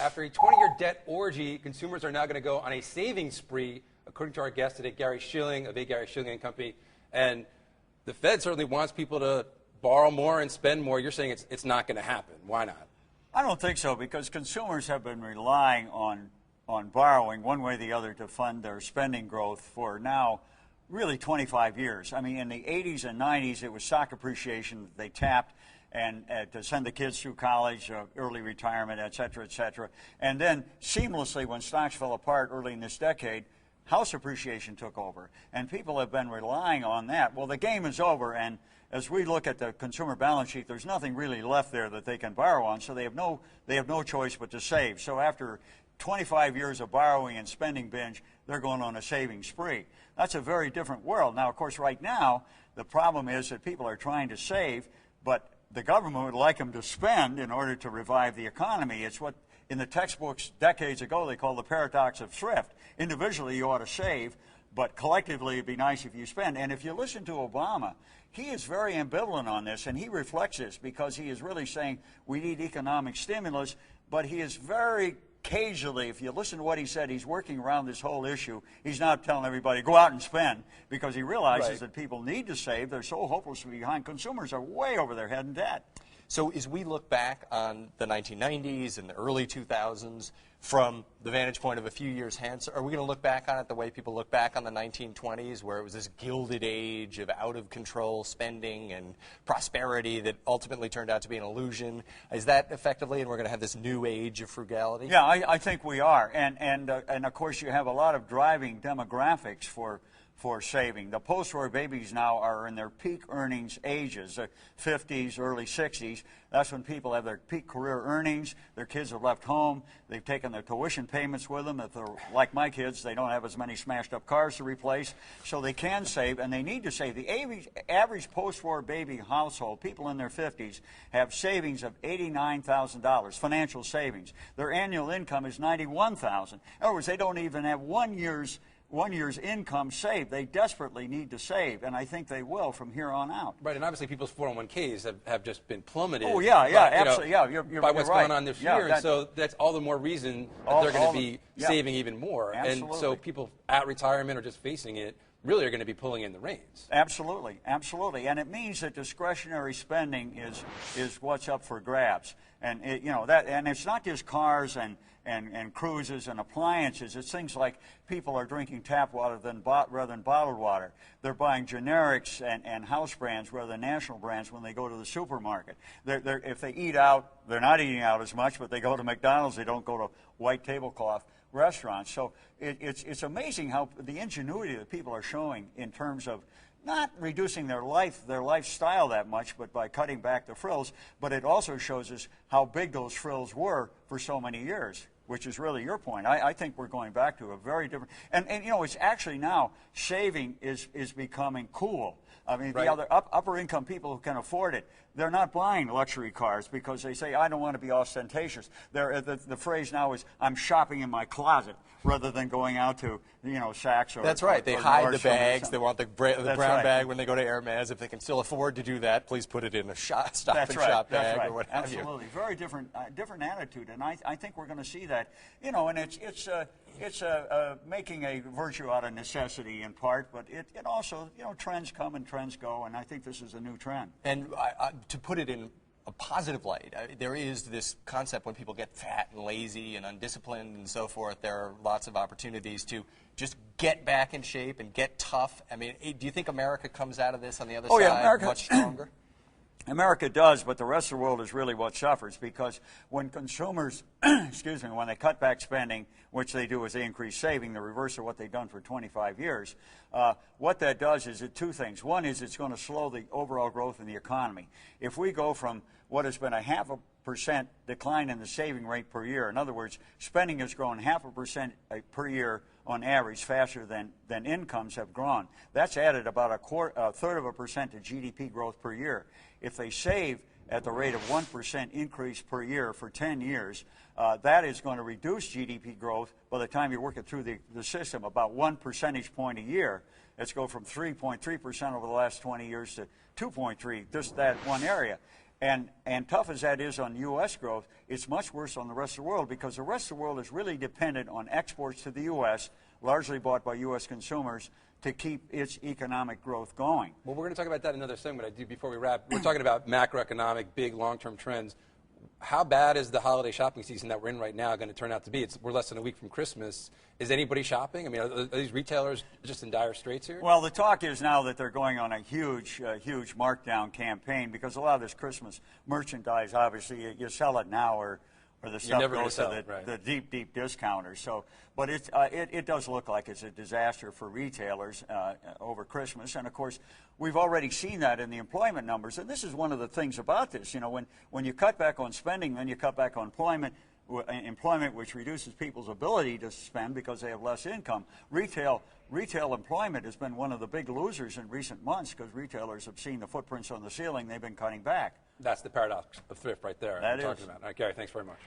After a 20-year debt orgy, consumers are now going to go on a saving spree, according to our guest today, Gary Shilling of Gary Shilling and Company. And the Fed certainly wants people to borrow more and spend more. You're saying it's not going to happen. Why not? I don't think so, because consumers have been relying on borrowing one way or the other to fund their spending growth for now really 25 years. I mean, in the 80s and 90s, it was stock appreciation that they tapped and to send the kids through college, early retirement, et cetera, et cetera. And then seamlessly, when stocks fell apart early in this decade, house appreciation took over. And people have been relying on that. Well, the game is over, and as we look at the consumer balance sheet, there's nothing really left there that they can borrow on, so they have no choice but to save. So after 25 years of borrowing and spending binge, they're going on a saving spree. That's a very different world. Now, of course, right now, the problem is that people are trying to save, but the government would like them to spend in order to revive the economy. It's what in the textbooks decades ago they called the paradox of thrift. Individually, you ought to save, but collectively, it'd be nice if you spend. And if you listen to Obama, he is very ambivalent on this, and he reflects this because he is really saying we need economic stimulus, but he is very occasionally, if you listen to what he said, he's working around this whole issue. He's not telling everybody, go out and spend, because he realizes that people need to save. They're so hopelessly behind. Consumers are way over their head in debt. So as we look back on the 1990s and the early 2000s from the vantage point of a few years hence, are we going to look back on it the way people look back on the 1920s, where it was this gilded age of out-of-control spending and prosperity that ultimately turned out to be an illusion? Is that effectively, and we're going to have this new age of frugality? Yeah, I think we are. And of course, you have a lot of driving demographics for saving. The post-war babies now are in their peak earnings ages, the 50s, early 60s. That's when people have their peak career earnings. Their kids have left home. They've taken their tuition payments with them. If they're like my kids, they don't have as many smashed-up cars to replace, so they can save, and they need to save. The average post-war baby household, people in their 50s, have savings of $89,000, financial savings. Their annual income is $91,000. In other words, they don't even have 1 year's income saved. They desperately need to save, and I think they will from here on out. Right, and obviously people's 401ks have just been plummeted. Oh, yeah, absolutely, yeah. You're by what's right. going on this year, and so that's all the more reason that they're going to be saving even more. Absolutely. And so people at retirement or just facing it really are going to be pulling in the reins. Absolutely, absolutely, and it means that discretionary spending is what's up for grabs, and and it's not just cars and cruises and appliances. It's things like people are drinking tap water rather than bottled water. They're buying generics and house brands rather than national brands when they go to the supermarket. If they eat out, they're not eating out as much, but they go to McDonald's. They don't go to white tablecloth restaurants. So it's amazing how the ingenuity that people are showing in terms of not reducing their lifestyle that much, but by cutting back the frills. But it also shows us how big those frills were for so many years, which is really your point. I think we're going back to a very different, and it's actually now saving is becoming cool. I mean, the other upper income people who can afford it, they're not buying luxury cars because they say, I don't want to be ostentatious. The phrase now is, I'm shopping in my closet, rather than going out to, Saks or... That's right. They hide the bags. They want the brown bag when they go to Hermes. If they can still afford to do that, please put it in a Stop and Shop bag or what have you. Absolutely. Very different attitude, and I think we're going to see that. And it's making a virtue out of necessity in part, but it also, trends come and trends go, and I think this is a new trend. And to put it in a positive light, there is this concept when people get fat and lazy and undisciplined and so forth, there are lots of opportunities to just get back in shape and get tough. I mean, do you think America comes out of this on the other side much stronger? America does, but the rest of the world is really what suffers, because when consumers, when they cut back spending, which they do as they increase saving, the reverse of what they've done for 25 years, what that does is two things. One is it's going to slow the overall growth in the economy. If we go from what has been a 0.5% decline in the saving rate per year, in other words, spending has grown 0.5% per year on average faster than incomes have grown. That's added about a third of a percent to GDP growth per year. If they save at the rate of 1% increase per year for 10 years, that is going to reduce GDP growth by the time you work it through the system about 1 percentage point a year. Let's go from 3.3% over the last 20 years to 2.3, just that one area. And tough as that is on U.S. growth, it's much worse on the rest of the world because the rest of the world is really dependent on exports to the U.S., largely bought by U.S. consumers, to keep its economic growth going. Well, we're going to talk about that in another segment. I do before we wrap. We're talking about macroeconomic, big long-term trends. How bad is the holiday shopping season that we're in right now going to turn out to be? We're less than a week from Christmas. Is anybody shopping? I mean, are these retailers just in dire straits here? Well, the talk is now that they're going on a huge markdown campaign because a lot of this Christmas merchandise, obviously, you sell it now or the stuff goes to the deep discounters. So, but it does look like it's a disaster for retailers over Christmas. And, of course, we've already seen that in the employment numbers. And this is one of the things about this. You know, when you cut back on spending, then you cut back on employment, which reduces people's ability to spend because they have less income. Retail employment has been one of the big losers in recent months because retailers have seen the footprints on the ceiling. They've been cutting back. That's the paradox of thrift right there. That I'm talking about. All right, Gary, thanks very much.